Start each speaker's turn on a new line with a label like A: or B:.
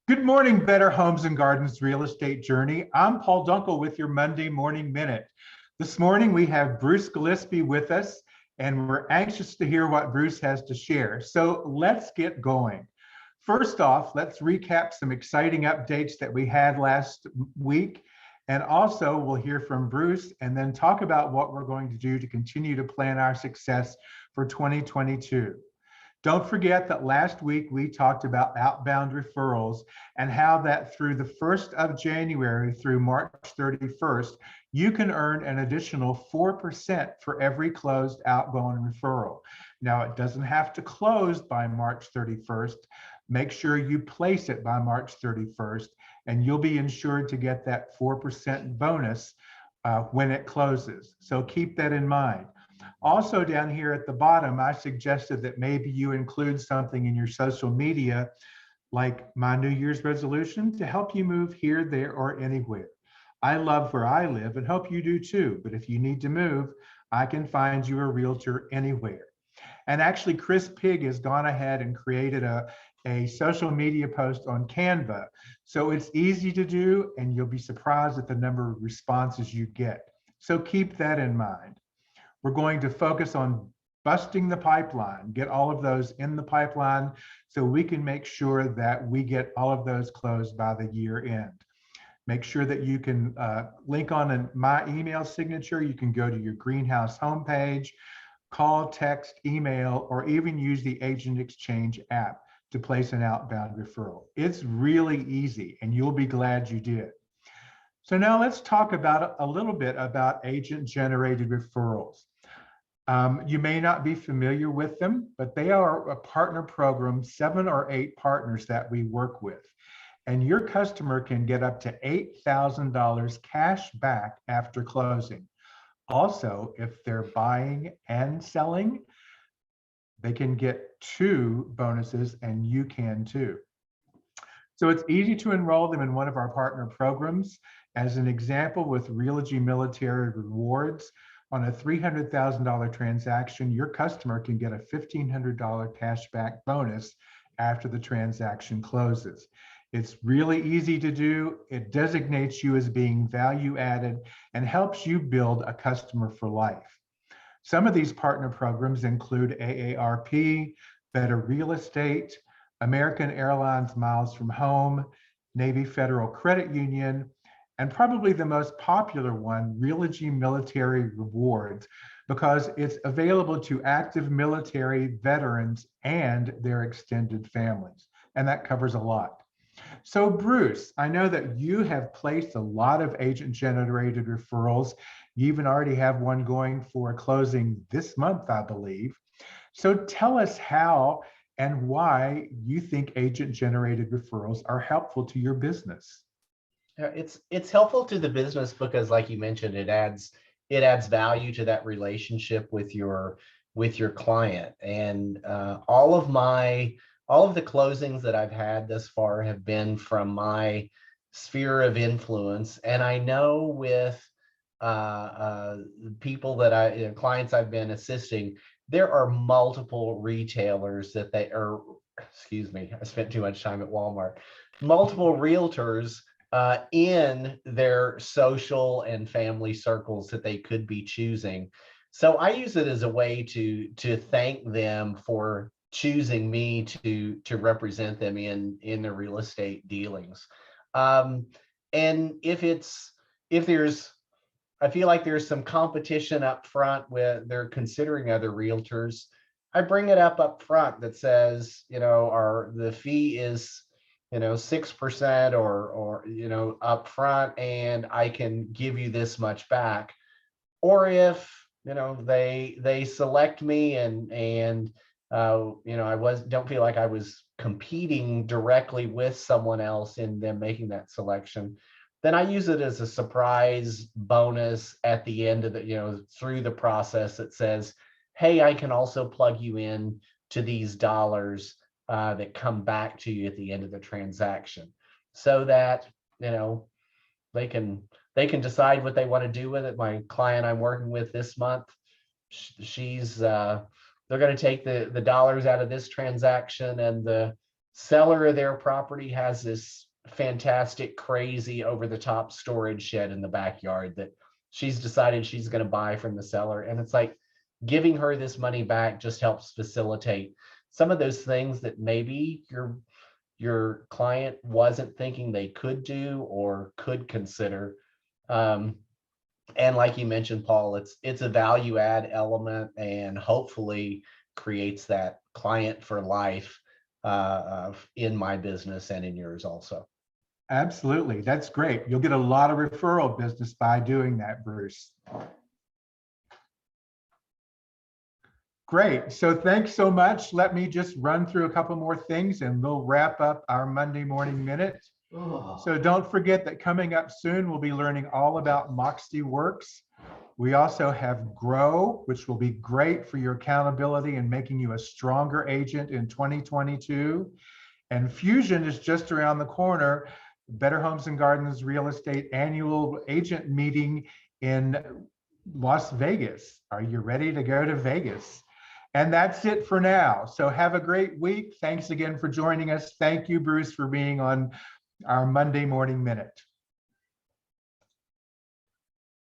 A: Good morning, Better Homes and Gardens Real Estate Journey. I'm Paul Dunkel with your Monday Morning Minute. This morning we have Bruce Gillespie with us, and we're anxious to hear what Bruce has to share. So let's get going. First off, let's recap some exciting updates that we had last week. And also, we'll hear from Bruce and then talk about what we're going to do to continue to plan our success for 2022. Don't forget that last week we talked about outbound referrals and how that through the 1st of January through March 31st, you can earn an additional 4% for every closed outgoing referral. Now, it doesn't have to close by March 31st. Make sure you place it by March 31st, and you'll be insured to get that 4% bonus when it closes. So keep that in mind. Also down here at the bottom, I suggested that maybe you include something in your social media like my New Year's resolution to help you move here, there, or anywhere. I love where I live and hope you do too, but if you need to move, I can find you a realtor anywhere. And actually, Chris Pigg has gone ahead and created a social media post on Canva. So it's easy to do, and you'll be surprised at the number of responses you get. So keep that in mind. We're going to focus on busting the pipeline, get all of those in the pipeline so we can make sure that we get all of those closed by the year end. Make sure that you can link on my email signature. You can go to your greenhouse homepage, call, text, email, or even use the Agent Exchange app to place an outbound referral. It's really easy, and you'll be glad you did. So now let's talk about a little bit about agent-generated referrals. You may not be familiar with them, but they are a partner program, 7 or 8 partners that we work with. And your customer can get up to $8,000 cash back after closing. Also, if they're buying and selling, they can get 2 bonuses, and you can too. So it's easy to enroll them in one of our partner programs. As an example, with Realogy Military Rewards, on a $300,000 transaction, your customer can get a $1,500 cashback bonus after the transaction closes. It's really easy to do. It designates you as being value added and helps you build a customer for life. Some of these partner programs include AARP, Better Real Estate, American Airlines Miles from Home, Navy Federal Credit Union, and probably the most popular one, Realogy Military Rewards, because it's available to active military veterans and their extended families. And that covers a lot. So Bruce, I know that you have placed a lot of agent-generated referrals. You even already have one going for a closing this month, I believe. So tell us how and why you think agent-generated referrals are helpful to your business.
B: It's helpful to the business because, like you mentioned, it adds value to that relationship with your client. And all of the closings that I've had thus far have been from my sphere of influence. And I know with people that clients I've been assisting, there are multiple retailers that excuse me, I spent too much time at Walmart, multiple realtors in their social and family circles that they could be choosing. So I use it as a way to thank them for choosing me to represent them in their real estate dealings. And I feel like there's some competition up front where they're considering other realtors, I bring it up front that says, the fee is 6% or up front, and I can give you this much back. Or if they select me and I don't feel like I was competing directly with someone else in them making that selection, then I use it as a surprise bonus at the end of through the process that says, hey, I can also plug you in to these dollars that come back to you at the end of the transaction, so that they can decide what they want to do with it. My client I'm working with this month, they're going to take the dollars out of this transaction, and the seller of their property has this fantastic, crazy, over the top storage shed in the backyard that she's decided she's going to buy from the seller. And it's like giving her this money back just helps facilitate some of those things that maybe your client wasn't thinking they could do or could consider. And like you mentioned, Paul, it's a value add element and hopefully creates that client for life in my business and in yours also.
A: Absolutely. That's great. You'll get a lot of referral business by doing that, Bruce. Great. So thanks so much. Let me just run through a couple more things and we'll wrap up our Monday Morning Minute. So don't forget that coming up soon, we'll be learning all about Moxie Works. We also have Grow, which will be great for your accountability and making you a stronger agent in 2022. And Fusion is just around the corner. Better Homes and Gardens Real Estate Annual Agent Meeting in Las Vegas. Are you ready to go to Vegas? And that's it for now. So have a great week. Thanks again for joining us. Thank you, Bruce, for being on our Monday Morning Minute.